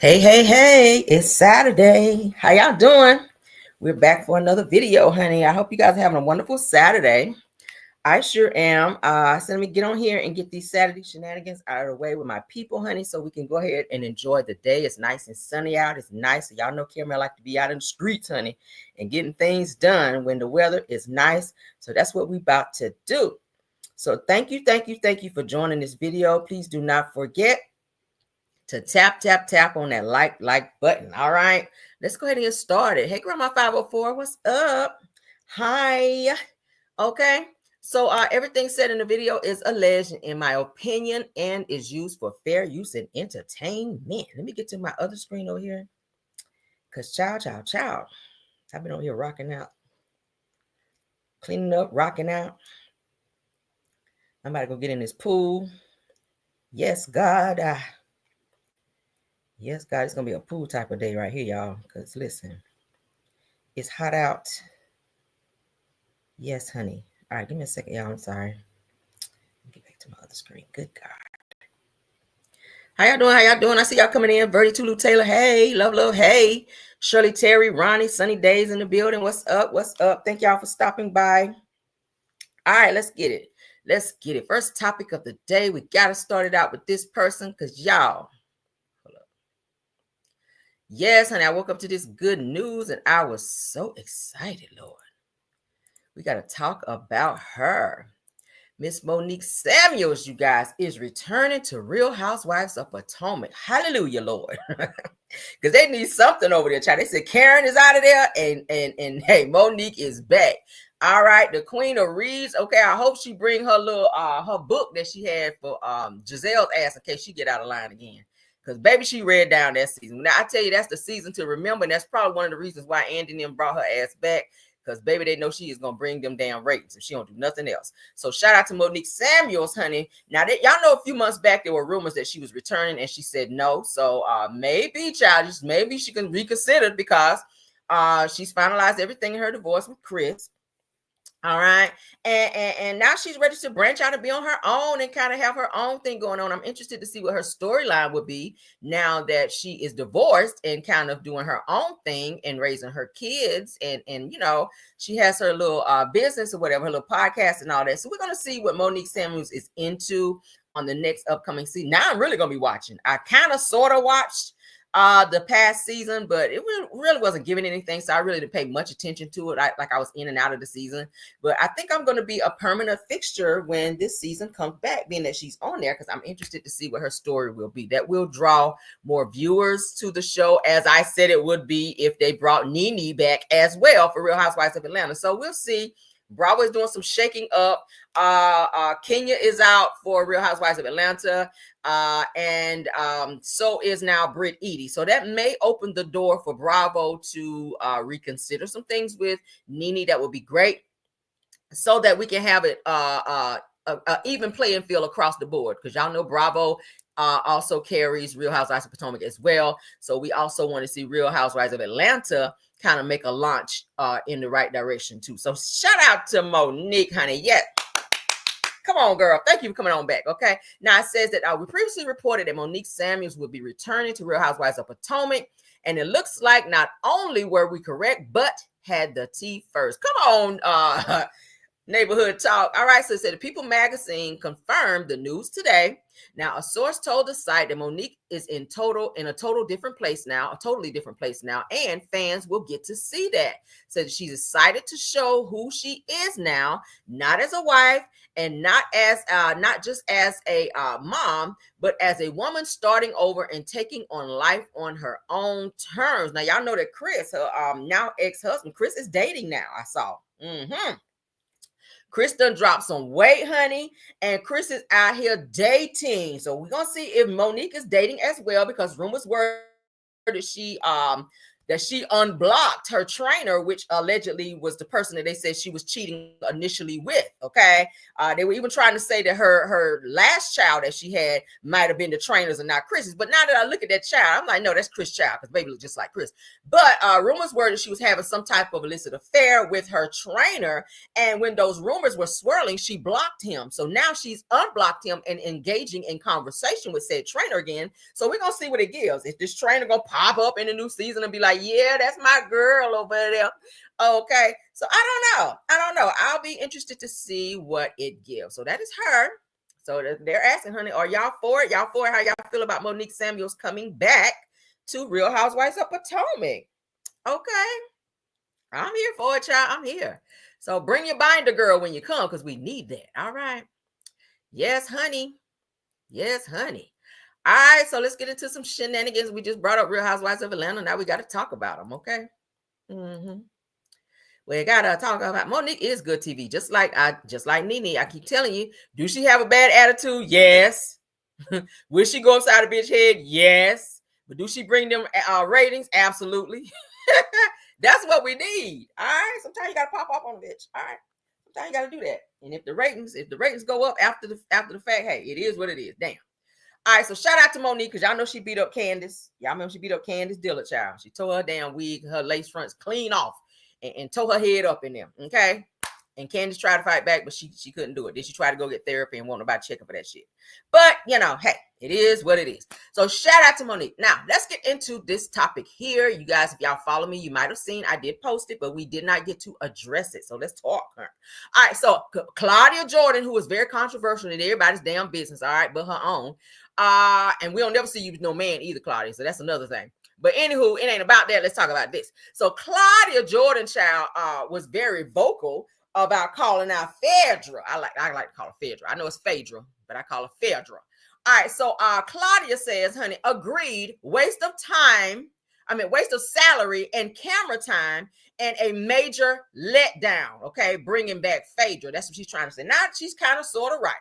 Hey, it's Saturday. How y'all doing? We're back for another video, honey. I hope you guys are having a wonderful Saturday. I sure am. So let me get on here and get these Saturday shenanigans out of the way with my people, honey, so we can go ahead and enjoy the day. It's nice and sunny out. It's nice. So y'all know, Cameron, I like to be out in the streets, honey, and getting things done when the weather is nice. So that's what we about to do. So thank you for joining this video. Please do not forget to tap on that like button. All right, let's go ahead and get started. Hey, Grandma 504, what's up? Hi. Okay, so everything said in the video is alleged in my opinion and is used for fair use and entertainment. Let me get to my other screen over here, because child, I've been over here rocking out, cleaning up, rocking out. I'm about to go get in this pool. Yes, God. Yes, God, it's going to be a pool type of day right here, y'all. Because listen, it's hot out. Yes, honey. All right, give me a second, y'all. I'm sorry. Get back to my other screen. Good God. How y'all doing? I see y'all coming in. Verdi Tulu Taylor. Hey, love. Hey, Shirley Terry, Ronnie, Sunny Days in the building. What's up? Thank y'all for stopping by. All right, let's get it. First topic of the day. We got to start it out with this person because y'all. Yes, honey, I woke up to this good news and I was so excited, Lord. We got to talk about her. Miss Monique Samuels, you guys, is returning to Real Housewives of Potomac. Hallelujah, Lord. Because they need something over there, child. They said Karen is out of there and hey, Monique is back. All right, the Queen of Reeds. Okay, I hope she bring her little her book that she had for Giselle's ass in case she get out of line again. Because baby, she read down that season. Now I tell you, that's the season to remember, and that's probably one of the reasons why Andy and them brought her ass back. Because baby, they know she is gonna bring them damn ratings if she don't do nothing else. So shout out to Monique Samuels, honey. Now that y'all know, a few months back there were rumors that she was returning, and she said no. So maybe, child, just maybe she can reconsider because she's finalized everything in her divorce with Chris. All right. And now she's ready to branch out and be on her own and kind of have her own thing going on. I'm interested to see what her storyline would be now that she is divorced and kind of doing her own thing and raising her kids. And you know, she has her little business or whatever, her little podcast and all that. So we're going to see what Monique Samuels is into on the next upcoming season. Now I'm really going to be watching. I kind of sort of watched the past season, but it really wasn't giving anything, so I really didn't pay much attention to it. I was in and out of the season, but I think I'm going to be a permanent fixture when this season comes back, being that she's on there, because I'm interested to see what her story will be. That will draw more viewers to the show, as I said it would be if they brought Nene back as well for Real Housewives of Atlanta. So we'll see. Bravo is doing some shaking up. Kenya is out for Real Housewives of Atlanta. And so is now Britt Edie. So that may open the door for Bravo to reconsider some things with Nene. That would be great, so that we can have it a even playing field across the board. Because y'all know Bravo also carries Real Housewives of Potomac as well. So we also want to see Real Housewives of Atlanta kind of make a launch in the right direction too. So shout out to Monique, honey. Yeah. Come on, girl. Thank you for coming on back. Okay. Now it says that we previously reported that Monique Samuels will be returning to Real Housewives of Potomac. And it looks like not only were we correct, but had the tea first. Come on, Neighborhood Talk. All right, so it said the People magazine confirmed the news today. Now, a source told the site that Monique is in a totally different place now, and fans will get to see that. Said she's excited to show who she is now, not as a wife and not just as a mom, but as a woman starting over and taking on life on her own terms. Now, y'all know that Chris, her now ex-husband, Chris is dating now. I saw. Chris done dropped some weight, honey, and Chris is out here dating. So we're gonna see if Monique is dating as well, because rumors were that she that she unblocked her trainer, which allegedly was the person that they said she was cheating initially with. Okay. They were even trying to say that her last child that she had might have been the trainers and not Chris's. But now that I look at that child, I'm like, no, that's Chris' child, because baby looks just like Chris. But rumors were that she was having some type of illicit affair with her trainer. And when those rumors were swirling, she blocked him. So now she's unblocked him and engaging in conversation with said trainer again. So we're going to see what it gives. If this trainer going to pop up in the new season and be like, yeah, that's my girl over there. Okay. So I don't know. I'll be interested to see what it gives. So that is her. So they're asking, honey, are y'all for it? Y'all for it? How y'all feel about Monique Samuels coming back to Real Housewives of Potomac? Okay. I'm here for it, child. I'm here. So bring your binder, girl, when you come, because we need that. All right. Yes, honey. Yes, honey. All right. So let's get into some shenanigans. We just brought up Real Housewives of Atlanta. Now we got to talk about them. Okay. We gotta talk about Monique is good TV. Just like Nene. I keep telling you, do she have a bad attitude? Yes. Will she go upside a bitch head? Yes. But do she bring them ratings? Absolutely. That's what we need. All right. Sometimes you gotta pop up on a bitch. All right. Sometimes you gotta do that. And if the ratings go up after the fact, hey, it is what it is. Damn. All right, so shout out to Monique, because y'all know she beat up Candace. Y'all remember she beat up Candace Dillard, child. She tore her damn wig, her lace fronts clean off and tore her head up in there, okay? And Candace tried to fight back, but she couldn't do it. Then she tried to go get therapy and won't nobody check her for that shit. But, hey, it is what it is. So shout out to Monique. Now, let's get into this topic here. You guys, if y'all follow me, you might have seen I did post it, but we did not get to address it. So let's talk. All right, so Claudia Jordan, who was very controversial in everybody's damn business, all right, but her own. And we don't never see you with no man either, Claudia. So that's another thing. But anywho, it ain't about that. Let's talk about this. So Claudia Jordan, child, was very vocal about calling out Phaedra. I like to call her Phaedra. I know it's Phaedra, but I call her Phaedra. All right. So Claudia says, honey, agreed, waste of salary and camera time and a major letdown. Okay, bringing back Phaedra. That's what she's trying to say. Now she's kind of sort of right.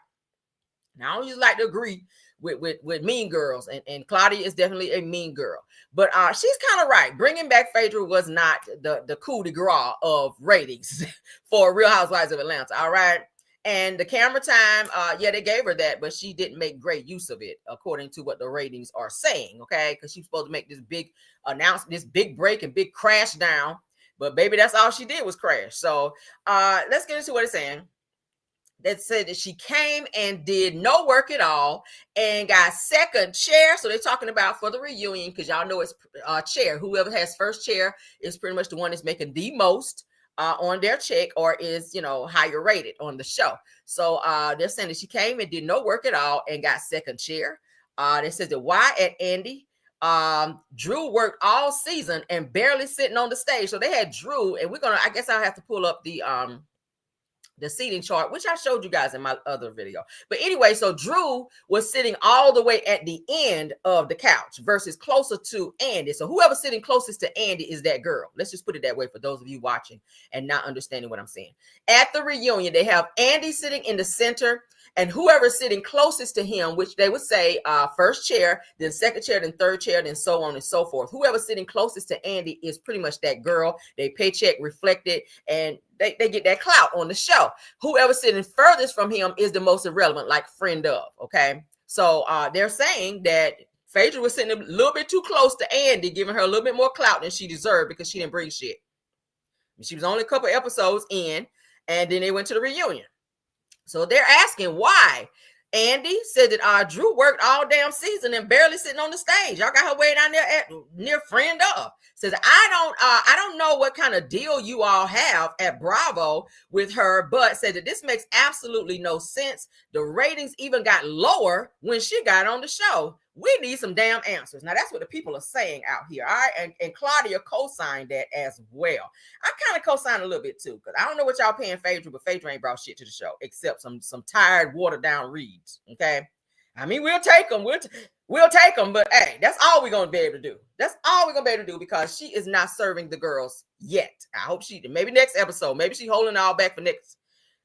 Now I don't usually like to agree with mean girls, and Claudia is definitely a mean girl, but she's kind of right. Bringing back Phaedra was not the coup de grace of ratings for Real Housewives of Atlanta. All right. And the camera time, they gave her that, but she didn't make great use of it, according to what the ratings are saying. Okay, because she's supposed to make this big announcement, this big break and big crash down, but baby, that's all she did was crash. So let's get into what it's saying. That said that she came and did no work at all and got second chair. So they're talking about for the reunion, because y'all know it's chair. Whoever has first chair is pretty much the one that's making the most on their check, or is, higher rated on the show. So they're saying that she came and did no work at all and got second chair. They said that why at Andy. Drew worked all season and barely sitting on the stage. So they had Drew, and I guess I'll have to pull up the seating chart, which I showed you guys in my other video. But anyway, so Drew was sitting all the way at the end of the couch versus closer to Andy. So whoever's sitting closest to Andy is that girl. Let's just put it that way for those of you watching and not understanding what I'm saying. At the reunion, they have Andy sitting in the center, and whoever's sitting closest to him, which they would say first chair, then second chair, then third chair, then so on and so forth. Whoever's sitting closest to Andy is pretty much that girl. They paycheck reflected, and they get that clout on the show. Whoever's sitting furthest from him is the most irrelevant, like friend of. Okay, so they're saying that Phaedra was sitting a little bit too close to Andy, giving her a little bit more clout than she deserved because she didn't bring shit. She was only a couple episodes in, and then they went to the reunion. So they're asking why. Andy said that Drew worked all damn season and barely sitting on the stage. Y'all got her way down there near friend of. Says I don't know what kind of deal you all have at Bravo with her, but said that this makes absolutely no sense. The ratings even got lower when she got on the show. We need some damn answers. Now that's what the people are saying out here. All right. And Claudia co-signed that as well. I kind of co-signed a little bit too, because I don't know what y'all paying Phaedra, but Phaedra ain't brought shit to the show except some tired, watered down reads. Okay. I mean, we'll take them. We'll take them, but hey, that's all we're gonna be able to do. That's all we're gonna be able to do, because she is not serving the girls yet. I hope maybe next episode, maybe she's holding it all back for next.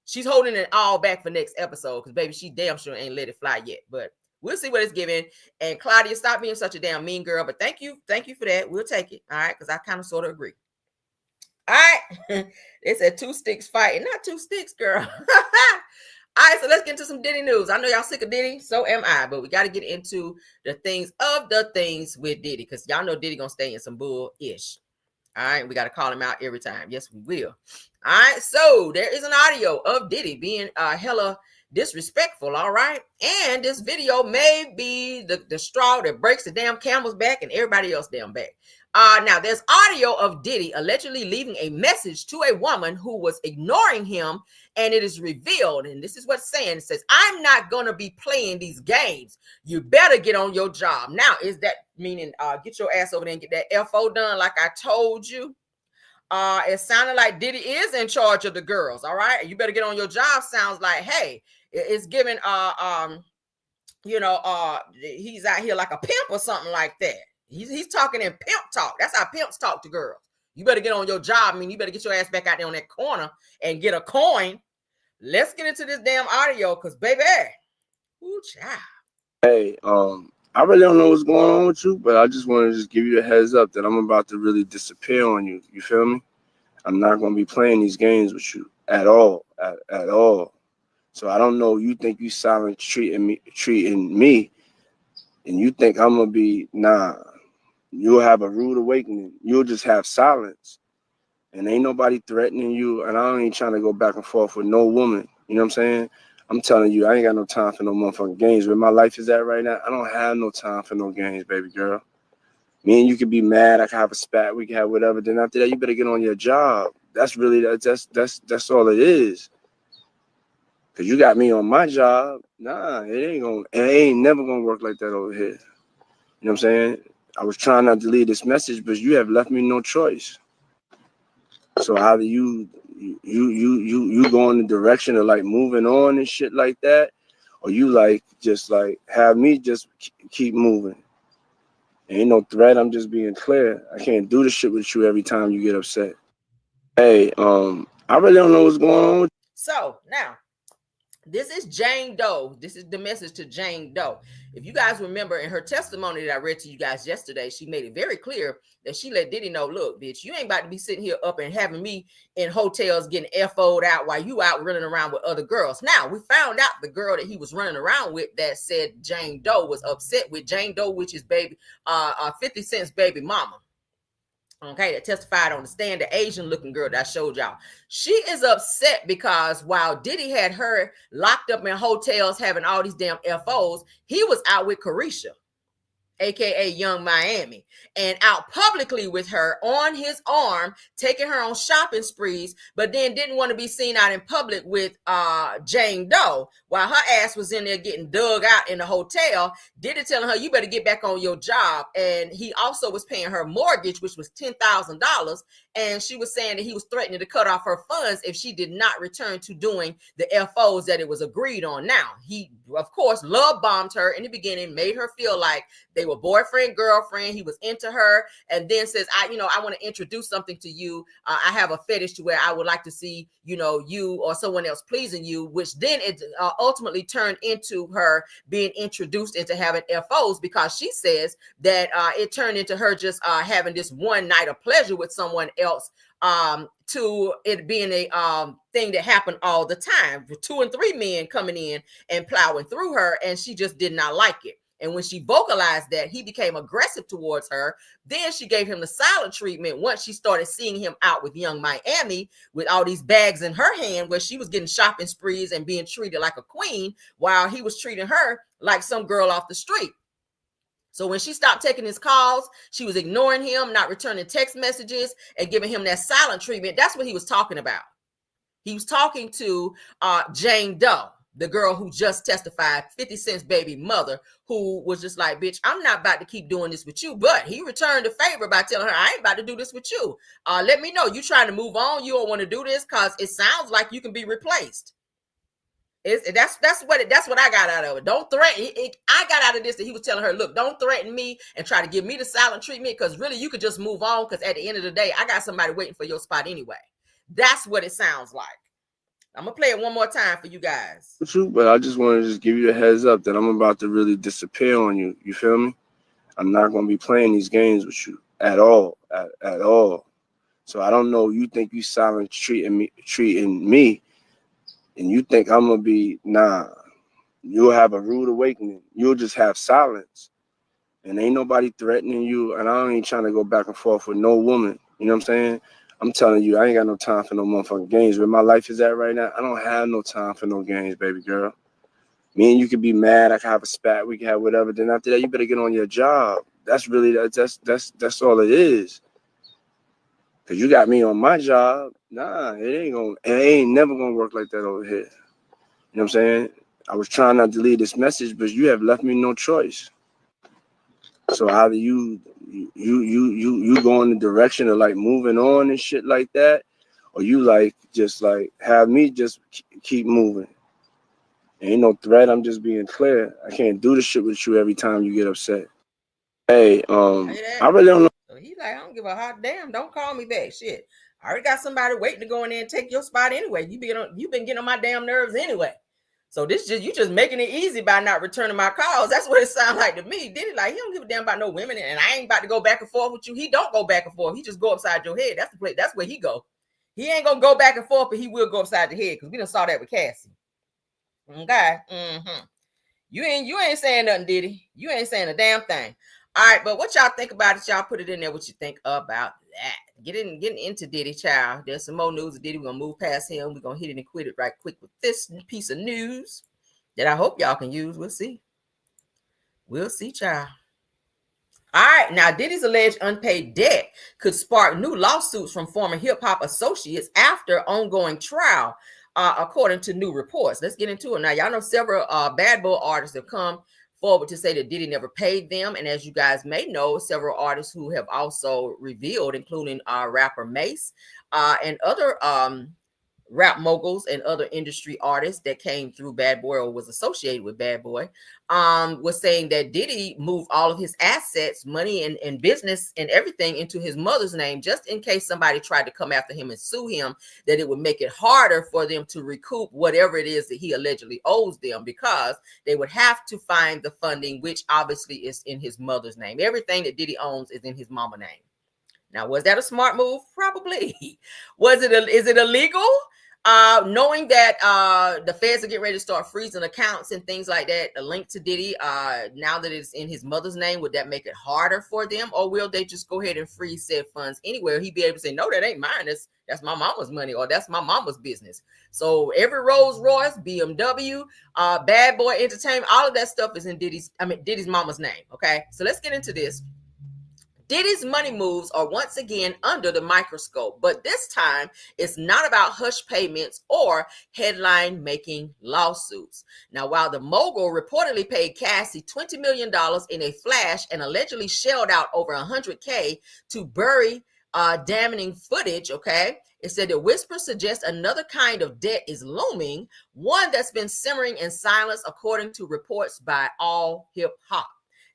She's holding it all back for next episode, because baby, she damn sure ain't let it fly yet. But We'll see what it's giving. And Claudia, stop being such a damn mean girl. But thank you for that. We'll take it. All right, because I kind of sort of agree. All right. They said 2 sticks fighting, not 2 sticks, girl. All right, so let's get into some Diddy news. I know y'all sick of Diddy, so am I, but we got to get into the things with Diddy, because y'all know Diddy gonna stay in some bull-ish. All right, we got to call him out every time. Yes, we will. All right, so there is an audio of Diddy being hella disrespectful, all right? And this video may be the straw that breaks the damn camel's back and everybody else damn back. Now, there's audio of Diddy allegedly leaving a message to a woman who was ignoring him, and it is revealed, and this is what it's saying. It says, I'm not going to be playing these games. You better get on your job. Now, is that meaning get your ass over there and get that FO done like I told you? It sounded like Diddy is in charge of the girls, all right? You better get on your job sounds like, hey, it's giving, he's out here like a pimp or something like that. He's talking in pimp talk. That's how pimps talk to girls. You better get on your job. I mean, you better get your ass back out there on that corner and get a coin. Let's get into this damn audio, because baby, ooh, child. Hey, I really don't know what's going on with you, but I just want to just give you a heads up that I'm about to really disappear on you. You feel me? I'm not going to be playing these games with you at all, at all. So I don't know. You think you silent treating me, and you think I'm going to be, nah. You'll have a rude awakening. You'll just have silence. And ain't nobody threatening you. And I ain't trying to go back and forth with no woman. You know what I'm saying? I'm telling you, I ain't got no time for no motherfucking games. Where my life is at right now, I don't have no time for no games, baby girl. Me and you could be mad. I could have a spat. We could have whatever. Then after that, you better get on your job. That's really, that's all it is. Because you got me on my job. Nah, it ain't never going to work like that over here. You know what I'm saying? I was trying not to leave this message, but you have left me no choice. So either you go in the direction of like moving on and shit like that, or you like just like have me just keep moving. Ain't no threat. I'm just being clear. I can't do this shit with you every time you get upset. Hey, I really don't know what's going on. So now, this is Jane Doe. This is the message to Jane Doe. If you guys remember in her testimony that I read to you guys yesterday, she made it very clear that she let Diddy know, look, bitch, you ain't about to be sitting here up and having me in hotels getting FO'd out while you out running around with other girls. Now, we found out the girl that he was running around with that said Jane Doe was upset with Jane Doe, which is 50 Cent's baby mama. Okay, that testified on the stand, the Asian looking girl that I showed y'all. She is upset because while Diddy had her locked up in hotels having all these damn FOs, he was out with Carisha, aka Young Miami, and out publicly with her on his arm, taking her on shopping sprees, but then didn't want to be seen out in public with Jane Doe while her ass was in there getting dug out in the hotel. Diddy telling her, you better get back on your job. And he also was paying her mortgage, which was $10,000, and she was saying that he was threatening to cut off her funds if she did not return to doing the FOs that it was agreed on. Now, he, of course, love bombed her in the beginning, made her feel like they were boyfriend, girlfriend. He was into her, and then says, I want to introduce something to you. I have a fetish to where I would like to see, you or someone else pleasing you, which then it ultimately turned into her being introduced into having FOs, because she says that it turned into her just having this one night of pleasure with someone else, to it being a thing that happened all the time, with 2 and 3 men coming in and plowing through her, and she just did not like it. And when she vocalized that, he became aggressive towards her. Then she gave him the silent treatment once she started seeing him out with Young Miami with all these bags in her hand, where she was getting shopping sprees and being treated like a queen, while he was treating her like some girl off the street. So when she stopped taking his calls, she was ignoring him, not returning text messages, and giving him that silent treatment. That's what he was talking about. He was talking to Jane Doe, the girl who just testified, 50 Cent's baby mother, who was just like, bitch, I'm not about to keep doing this with you. But he returned the favor by telling her, I ain't about to do this with you. Let me know you trying to move on. You don't want to do this because it sounds like you can be replaced. That's what I got out of it. Don't threaten. I got out of this that he was telling her, look, don't threaten me and try to give me the silent treatment, because really you could just move on, because at the end of the day, I got somebody waiting for your spot anyway. That's what it sounds like. I'm gonna play it one more time for you guys. But I just want to just give you a heads up that I'm about to really disappear on you. You feel me? I'm not gonna be playing these games with you at all, at all. So I don't know. You think you silent treating me, and you think I'm gonna be nah. You'll have a rude awakening. You'll just have silence, and ain't nobody threatening you. And I ain't trying to go back and forth with no woman. You know what I'm saying? I'm telling you, I ain't got no time for no motherfucking games. Where my life is at right now, I don't have no time for no games, baby girl. Me and you could be mad. I could have a spat. We could have whatever. Then after that, you better get on your job. That's really that's all it is. Cause you got me on my job. Nah, it ain't never gonna work like that over here. You know what I'm saying? I was trying not to leave this message, but you have left me no choice. So either you go in the direction of like moving on and shit like that, or you like just like have me just keep moving. Ain't no threat. I'm just being clear. I can't do this shit with you every time you get upset. Hey, I really don't know. So he like, I don't give a hot damn. Don't call me back. Shit. I already got somebody waiting to go in there and take your spot anyway. You've been getting on my damn nerves anyway. So this just you just making it easy by not returning my calls. That's what it sounds like to me. Diddy like he don't give a damn about no women, and I ain't about to go back and forth with you. He don't go back and forth. He just go upside your head. That's the place. That's where he go. He ain't gonna go back and forth, but he will go upside the head because we done saw that with Cassie. Okay. You ain't saying nothing, Diddy. You ain't saying a damn thing. All right, but what y'all think about it? Y'all put it in there. What you think about that? Getting into Diddy, child. There's some more news of Diddy. We're gonna move past him. We're gonna hit it and quit it right quick with this piece of news that I hope y'all can use. We'll see. We'll see, child. All right, now Diddy's alleged unpaid debt could spark new lawsuits from former hip-hop associates after ongoing trial, according to new reports. Let's get into it. Now, y'all know several Bad Boy artists have come forward to say that Diddy never paid them. And as you guys may know, several artists who have also revealed, including rapper Mace and other rap moguls and other industry artists that came through Bad Boy or was associated with Bad Boy, was saying that Diddy moved all of his assets, money and business and everything into his mother's name, just in case somebody tried to come after him and sue him, that it would make it harder for them to recoup whatever it is that he allegedly owes them, because they would have to find the funding, which obviously is in his mother's name. Everything that Diddy owns is in his mama name. Now, was that a smart move? Probably. Is it illegal? Knowing that the feds are getting ready to start freezing accounts and things like that, a link to Diddy, now that it's in his mother's name, would that make it harder for them? Or will they just go ahead and freeze said funds anywhere? He'd be able to say, no, that ain't mine. That's my mama's money, or that's my mama's business. So every Rolls Royce, BMW, Bad Boy Entertainment, all of that stuff is in Diddy's mama's name. Okay, so let's get into this. Diddy's money moves are once again under the microscope, but this time it's not about hush payments or headline making lawsuits. Now, while the mogul reportedly paid Cassie $20 million in a flash and allegedly shelled out over $100K to bury damning footage, okay, it said the whisper suggests another kind of debt is looming, one that's been simmering in silence, according to reports by All Hip Hop.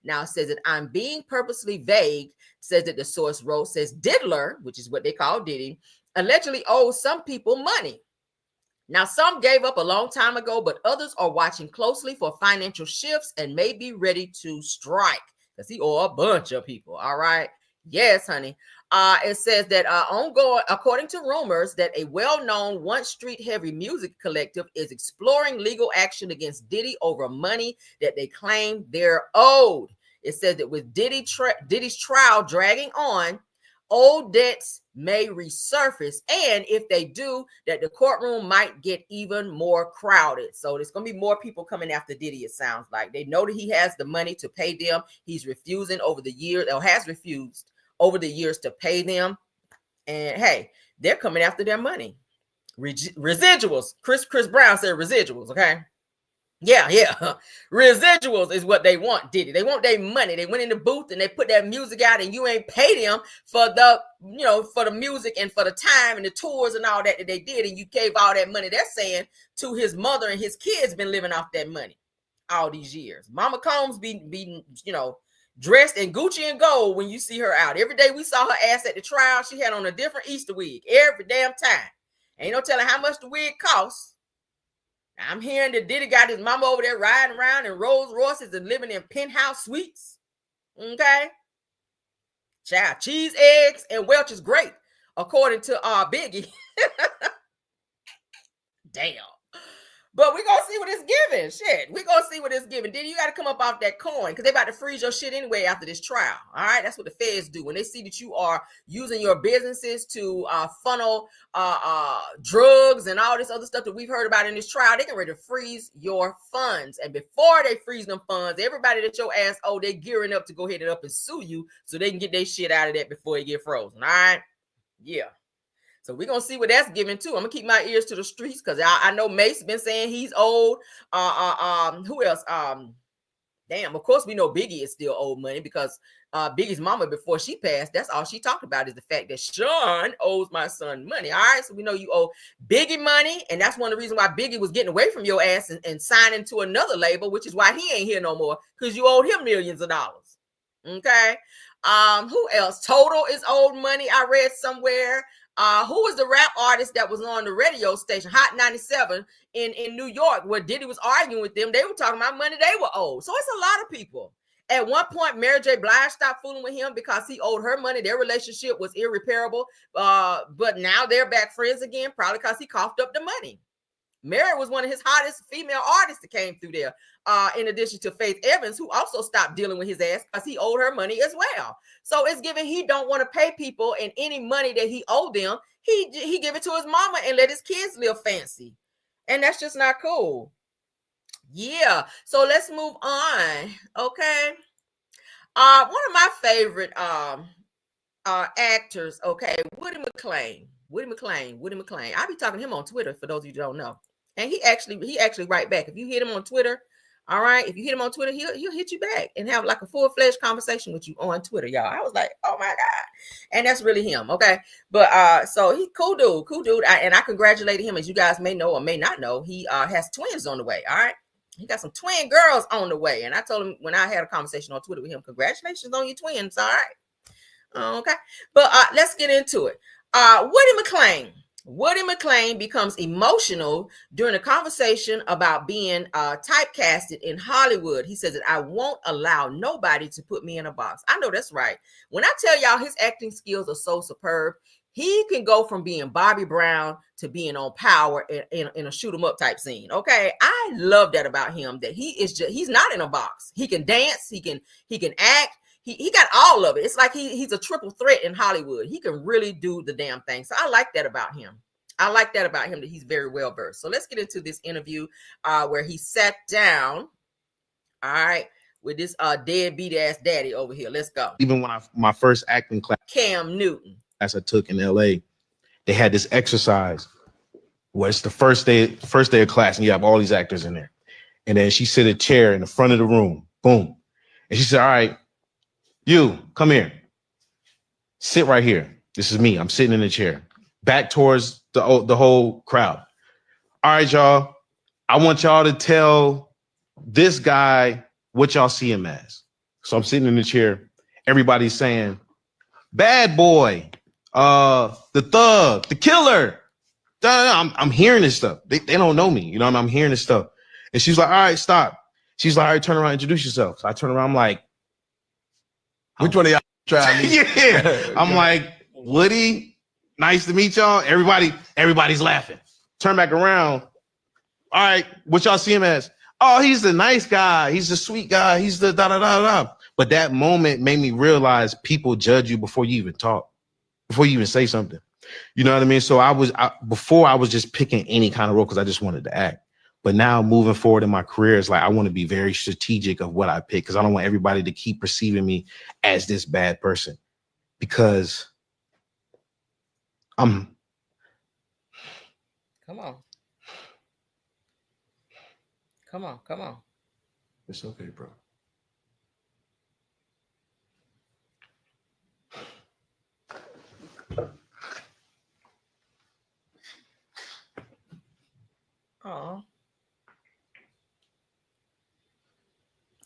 Now it says that I'm being purposely vague, says that the source wrote, says Diddler, which is what they call Diddy, allegedly owes some people money. Now, some gave up a long time ago, but others are watching closely for financial shifts and may be ready to strike, because he owe a bunch of people. All right. Yes, honey. It says that ongoing, according to rumors, that a well-known once street-heavy music collective is exploring legal action against Diddy over money that they claim they're owed. It says that with Diddy's trial dragging on, old debts may resurface, and if they do, that the courtroom might get even more crowded. So there's going to be more people coming after Diddy, it sounds like. They know that he has the money to pay them. He's refusing over the years, or has refused over the years to pay them. And hey, they're coming after their money. Residuals. Chris Brown said residuals, okay? Yeah. Residuals is what they want, Diddy. They want their money. They went in the booth and they put that music out, and you ain't paid them for the music and for the time and the tours and all that they did, and you gave all that money. They're saying to his mother and his kids been living off that money all these years. Mama Combs be dressed in Gucci and gold when you see her out. Every day we saw her ass at the trial, she had on a different Easter wig every damn time. Ain't no telling how much the wig costs. I'm hearing that Diddy got his mama over there riding around in Rolls Royces and living in penthouse suites. Okay. Child, cheese, eggs, and Welch is great, according to Biggie. Damn. But we're gonna see what it's giving. Shit. We're gonna see what it's giving. Then you gotta come up off that coin because they about to freeze your shit anyway after this trial. All right. That's what the feds do. When they see that you are using your businesses to funnel drugs and all this other stuff that we've heard about in this trial, they get ready to freeze your funds. And before they freeze them funds, everybody that your ass they're gearing up to go ahead and up and sue you so they can get their shit out of that before it get frozen. All right. Yeah. So we're gonna see what that's giving too. I'm gonna keep my ears to the streets because I know Mace been saying he's old. Who else? Damn, of course we know Biggie is still old money because Biggie's mama, before she passed, that's all she talked about is the fact that Sean owes my son money. All right, so we know you owe Biggie money, and that's one of the reasons why Biggie was getting away from your ass and signing to another label, which is why he ain't here no more, because you owed him millions of dollars. Okay. Who else? Total is old money. I read somewhere. Who was the rap artist that was on the radio station, Hot 97 in New York, where Diddy was arguing with them? They were talking about money they were owed. So it's a lot of people. At one point, Mary J. Blige stopped fooling with him because he owed her money. Their relationship was irreparable. But now they're back friends again, probably because he coughed up the money. Mary was one of his hottest female artists that came through there. In addition to Faith Evans, who also stopped dealing with his ass because he owed her money as well. So it's given he don't want to pay people, and any money that he owed them, he give it to his mama and let his kids live fancy. And that's just not cool. Yeah. So let's move on. Okay. One of my favorite actors, okay, Woody McClain. I be talking to him on Twitter for those of you who don't know. And he actually write back. If you hit him on Twitter, all right, if you hit him on Twitter, he'll hit you back and have like a full-fledged conversation with you on Twitter, y'all. I was like, oh my God. And that's really him, okay? But so he cool dude. And I congratulated him, as you guys may know or may not know. He has twins on the way, all right? He got some twin girls on the way. And I told him when I had a conversation on Twitter with him, congratulations on your twins, all right? Okay. But let's get into it. Woody McClain becomes emotional during a conversation about being typecasted in Hollywood. He says that I won't allow nobody to put me in a box. I know that's right. When I tell y'all his acting skills are so superb, he can go from being Bobby Brown to being on Power in a shoot 'em up type scene. Okay. I love that about him, that he's not in a box. He can dance. He can act. He got all of it. It's like he's a triple threat in Hollywood. He can really do the damn thing. So I like that about him. That he's very well versed. So let's get into this interview where he sat down, all right, with this deadbeat ass daddy over here. Let's go. Even when my first acting class, Cam Newton, as I took in LA, they had this exercise where it's the first day of class, and you have all these actors in there. And then she sit a chair in the front of the room, boom. And she said, all right, you come here, sit right here. This is me. I'm sitting in the chair, back towards the whole crowd. All right, y'all. I want y'all to tell this guy what y'all see him as. So I'm sitting in the chair. Everybody's saying, bad boy, the thug, the killer. I'm hearing this stuff. They don't know me. You know, I'm hearing this stuff. And she's like, all right, stop. She's like, all right, turn around, introduce yourself. So I turn around, I'm like, which one of y'all trying? Yeah. I'm like, Woody, nice to meet y'all. Everybody's laughing. Turn back around. All right, what y'all see him as? Oh, he's the nice guy. He's the sweet guy. He's the da-da-da-da. But that moment made me realize people judge you before you even talk, before you even say something. You know what I mean? So before I was just picking any kind of role because I just wanted to act. But now moving forward in my career, it's like I want to be very strategic of what I pick because I don't want everybody to keep perceiving me as this bad person because I'm. Come on. It's okay, bro. Oh,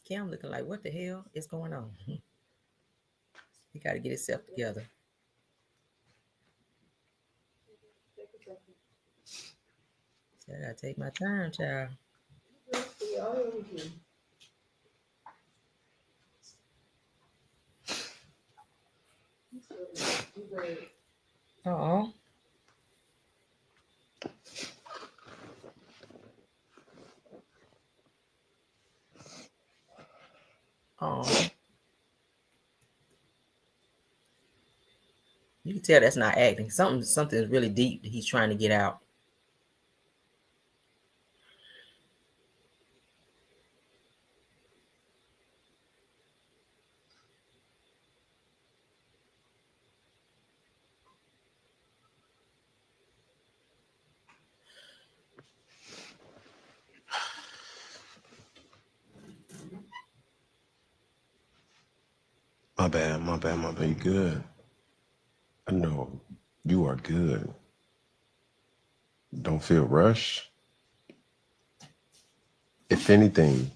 Cam looking like, what the hell is going on? He got to get himself together. I gotta take my time, child. Oh. Oh. You can tell that's not acting. Something is really deep that he's trying to get out. My bad. You good? I know you are good. Don't feel rushed. If anything,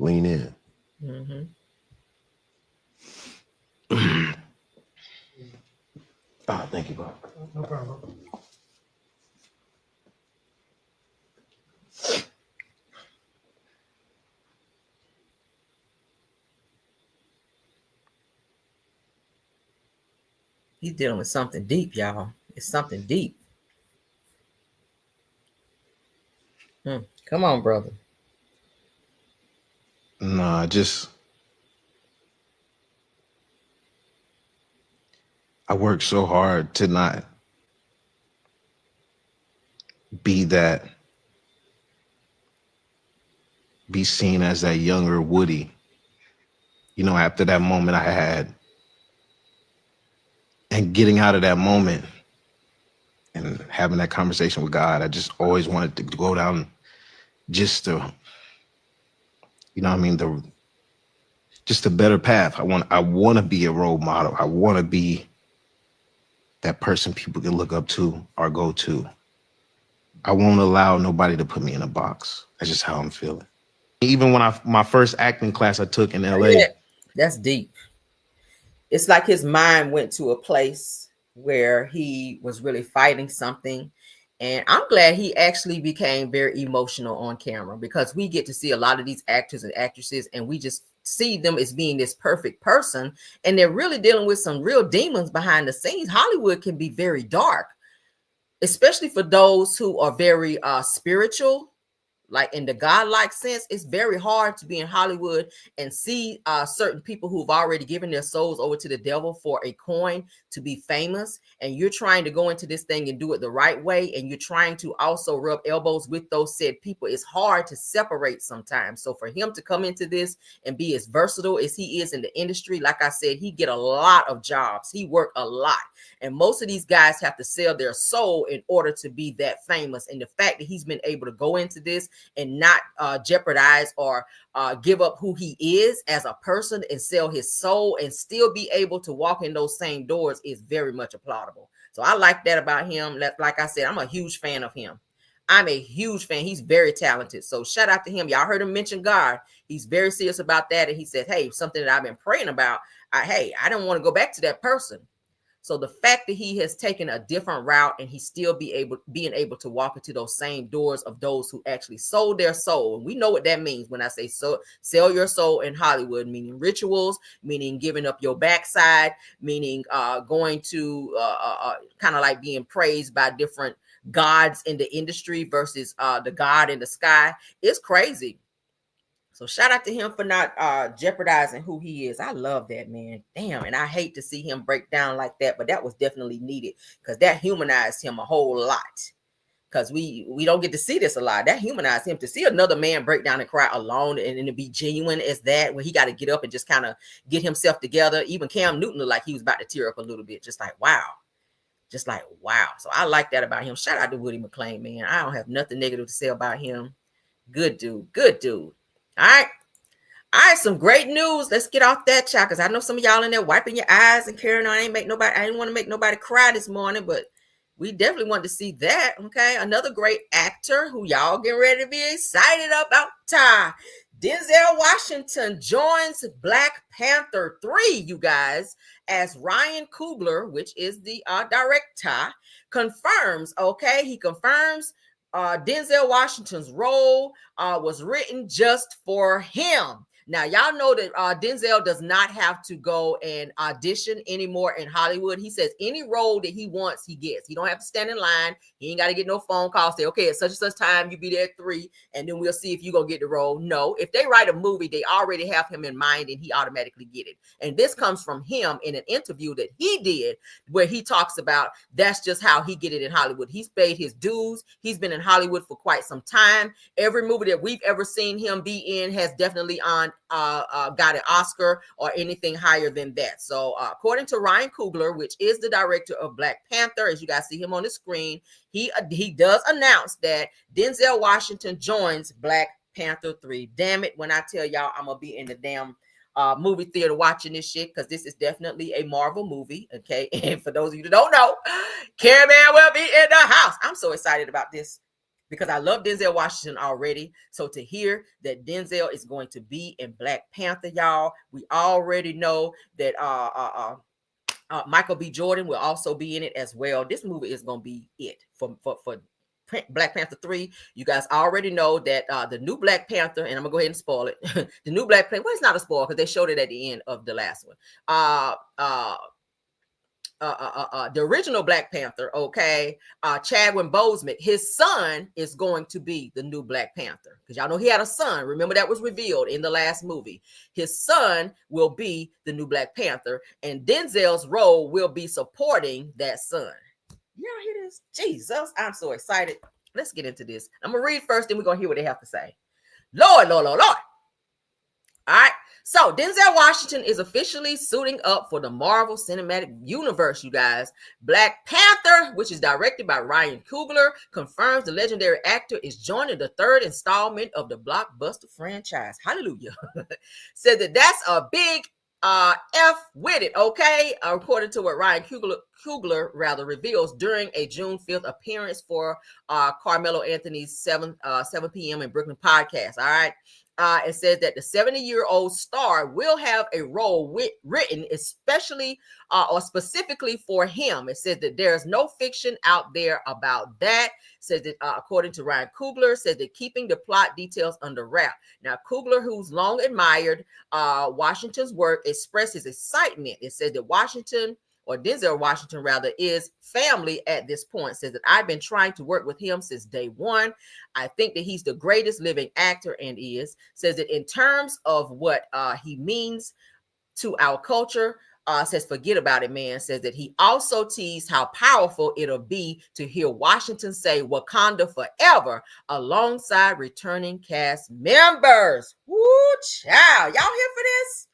lean in. Mm-hmm. Thank you, bro. No problem. He's dealing with something deep, y'all. It's something deep. Come on, brother. Nah, I work so hard to not be seen as that younger Woody. You know, after that moment I had, and getting out of that moment and having that conversation with God, I just always wanted to go down just to, you know what I mean, just a better path. I want to be a role model. I want to be that person people can look up to or go to. I won't allow nobody to put me in a box. That's just how I'm feeling. Even when my first acting class I took in LA. Yeah, that's deep. It's like his mind went to a place where he was really fighting something. And I'm glad he actually became very emotional on camera, because we get to see a lot of these actors and actresses and we just see them as being this perfect person. And they're really dealing with some real demons behind the scenes. Hollywood can be very dark, especially for those who are very spiritual, like in the godlike sense. It's very hard to be in Hollywood and see certain people who've already given their souls over to the devil for a coin to be famous, and you're trying to go into this thing and do it the right way, and you're trying to also rub elbows with those said people. It's hard to separate sometimes. So for him to come into this and be as versatile as he is in the industry, like I said, he get a lot of jobs, he worked a lot, and most of these guys have to sell their soul in order to be that famous. And the fact that he's been able to go into this and not jeopardize or give up who he is as a person and sell his soul and still be able to walk in those same doors is very much applaudable. So I like that about him. Like I said, I'm a huge fan of him. I'm a huge fan. He's very talented. So shout out to him. Y'all heard him mention God. He's very serious about that. And he said, hey, something that I've been praying about. I don't want to go back to that person. So the fact that he has taken a different route and he still being able to walk into those same doors of those who actually sold their soul. And we know what that means when I say so, sell your soul in Hollywood, meaning rituals, meaning giving up your backside, meaning going to kind of like being praised by different gods in the industry versus the God in the sky. It's crazy. So shout out to him for not jeopardizing who he is. I love that, man. Damn. And I hate to see him break down like that, but that was definitely needed, because that humanized him a whole lot. Because we don't get to see this a lot. That humanized him. To see another man break down and cry alone and to be genuine as that, when he got to get up and just kind of get himself together. Even Cam Newton looked like he was about to tear up a little bit. Just like, wow. Just like, wow. So I like that about him. Shout out to Woody McClain, man. I don't have nothing negative to say about him. Good dude. Good dude. All right. All right, some great news. Let's get off that, child, because I know some of y'all in there wiping your eyes and carrying on. I didn't want to make nobody cry this morning, but we definitely want to see that. Okay. Another great actor who y'all get ready to be excited about. Denzel Washington joins Black Panther 3, you guys, as Ryan Coogler, which is the director, confirms. Okay. He confirms Denzel Washington's role was written just for him. Now, y'all know that Denzel does not have to go and audition anymore in Hollywood. He says any role that he wants, he gets. He don't have to stand in line. He ain't got to get no phone call. Say, okay, at such and such time, you be there at 3, and then we'll see if you're going to get the role. No, if they write a movie, they already have him in mind, and he automatically get it. And this comes from him in an interview that he did, where he talks about that's just how he get it in Hollywood. He's paid his dues. He's been in Hollywood for quite some time. Every movie that we've ever seen him be in has definitely got an Oscar or anything higher than that. So according to Ryan Coogler, which is the director of Black Panther, as you guys see him on the screen, he does announce that Denzel Washington joins Black Panther 3. Damn it, when I tell y'all I'm gonna be in the damn movie theater watching this shit, because this is definitely a Marvel movie. Okay, and for those of you that don't know, Caravan will be in the house. I'm so excited about this, because I love Denzel Washington already. So to hear that Denzel is going to be in Black Panther, y'all, we already know that Michael B. Jordan will also be in it as well. This movie is going to be it for Black Panther 3. You guys already know that the new Black Panther, and I'm gonna go ahead and spoil it. The new Black Panther, well, it's not a spoil because they showed it at the end of the last one. The original Black Panther, okay, Chadwick Boseman, his son is going to be the new Black Panther, because y'all know he had a son. Remember, that was revealed in the last movie. His son will be the new Black Panther, and Denzel's role will be supporting that son. Y'all hear this? Jesus, I'm so excited. Let's get into this. I'm gonna read first, then we're gonna hear what they have to say. Lord. All right. So Denzel Washington is officially suiting up for the Marvel Cinematic Universe, you guys. Black Panther, which is directed by Ryan Coogler, confirms the legendary actor is joining the 3rd installment of the blockbuster franchise. Hallelujah. Said that's a big F with it, okay? According to what Ryan Coogler reveals during a June 5th appearance for Carmelo Anthony's 7 p.m. in Brooklyn podcast, all right? It says that the 70-year-old star will have a role written especially or specifically for him. It says that there's no fiction out there about that. It says that according to Ryan Coogler, says that keeping the plot details under wrap. Now, Coogler, who's long admired Washington's work, expressed his excitement. It says that Denzel Washington rather, is family at this point. Says that I've been trying to work with him since day one. I think that he's the greatest living actor and is. Says that in terms of what he means to our culture, says forget about it, man. Says that he also teased how powerful it'll be to hear Washington say Wakanda forever alongside returning cast members. Woo, child. Y'all here for this?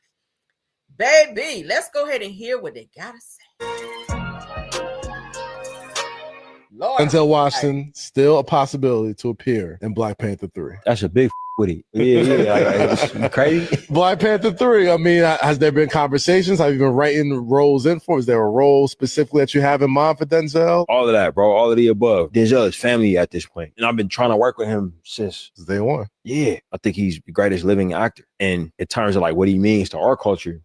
Baby, let's go ahead and hear what they gotta say. Lord, Denzel Washington, still a possibility to appear in Black Panther 3. That's a big with it. Yeah. Like, crazy. Black Panther 3, I mean, has there been conversations? Have you been writing roles in for? Is there a role specifically that you have in mind for Denzel? All of that, bro. All of the above. Denzel is family at this point. And I've been trying to work with him since day one. Yeah. I think he's the greatest living actor. And in terms of like what he means to our culture,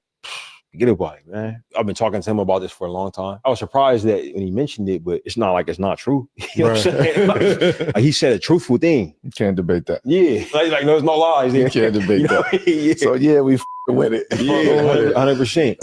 forget about it, man. I've been talking to him about this for a long time. I was surprised that when he mentioned it, but it's not like it's not true. You know what I'm saying? Like, he said a truthful thing. You can't debate that. Yeah. Like there's no lies there. You can't debate that. Yeah. So yeah, we with it. Yeah, 100%.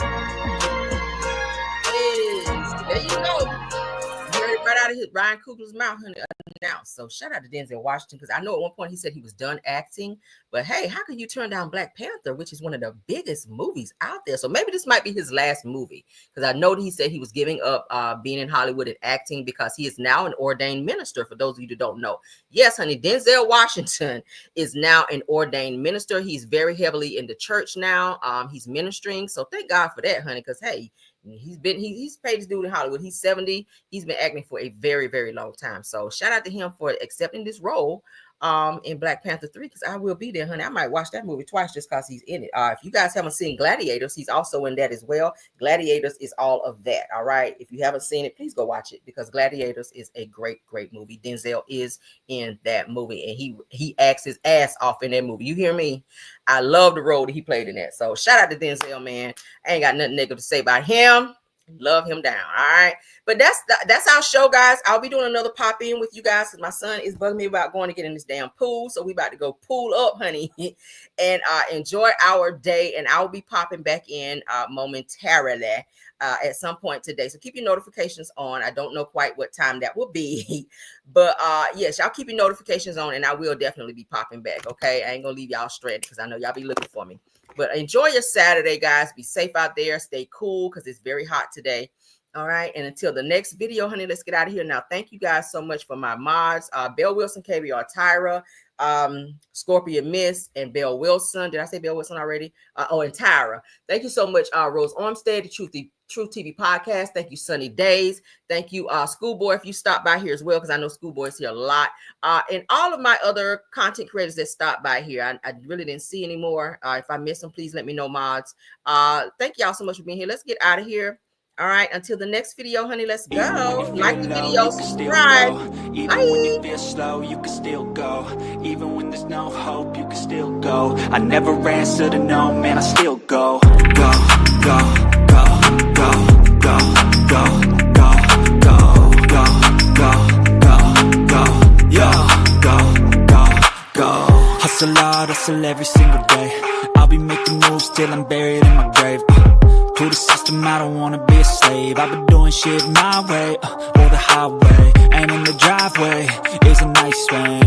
There you go. You heard it right out of Ryan Coogler's mouth, honey. Now, so shout out to Denzel Washington, because I know at one point he said he was done acting, but hey, how could you turn down Black Panther, which is one of the biggest movies out there? So maybe this might be his last movie, because I know that he said he was giving up being in Hollywood and acting because he is now an ordained minister. For those of you that don't know, yes, honey, Denzel Washington is now an ordained minister. He's very heavily in the church now. He's ministering, so thank God for that, honey, because hey, he's paid his dude in Hollywood. He's 70. He's been acting for a very, very long time. So shout out to him for accepting this role in Black Panther 3, because I will be there, honey. I might watch that movie twice just because he's in it. If you guys haven't seen Gladiators, he's also in that as well. Gladiators is all of that. All right. If you haven't seen it, please go watch it, because Gladiators is a great, great movie. Denzel is in that movie, and he acts his ass off in that movie. You hear me? I love the role that he played in that. So shout out to Denzel, man. I ain't got nothing negative to say about him. Love him down. All right. But that's our show, guys. I'll be doing another pop in with you guys because my son is bugging me about going to get in this damn pool. So we about to go pool up, honey, and enjoy our day. And I'll be popping back in momentarily at some point today. So keep your notifications on. I don't know quite what time that will be. But yes, y'all keep your notifications on and I will definitely be popping back. Okay. I ain't gonna leave y'all stranded because I know y'all be looking for me. But enjoy your Saturday, guys. Be safe out there. Stay cool because it's very hot today. All right. And until the next video, honey, let's get out of here. Now, thank you guys so much for my mods. Belle Wilson, KBR Tyra, Scorpion Miss, and Belle Wilson. Did I say Belle Wilson already? And Tyra. Thank you so much, Rose Armstead, the Truth TV podcast. Thank you, Sunny Days. Thank you, Schoolboy, if you stop by here as well, because I know Schoolboy's here a lot. And all of my other content creators that stopped by here, I really didn't see anymore. If I missed them, please let me know, mods. Thank y'all so much for being here. Let's get out of here. All right, until the next video, honey, let's go. Like the video, subscribe. Even when you feel slow, you can still go. Even when there's no hope, you can still go. I never answer to no, man, I still go. Go, go, go, go, go, go, go, go, go, go, go, go, yo, go, go. Hustle hard, hustle every single day. I'll be making moves till I'm buried in my grave. To the system, I don't wanna be a slave. I've been doing shit my way, or the highway. And in the driveway is a nice thing.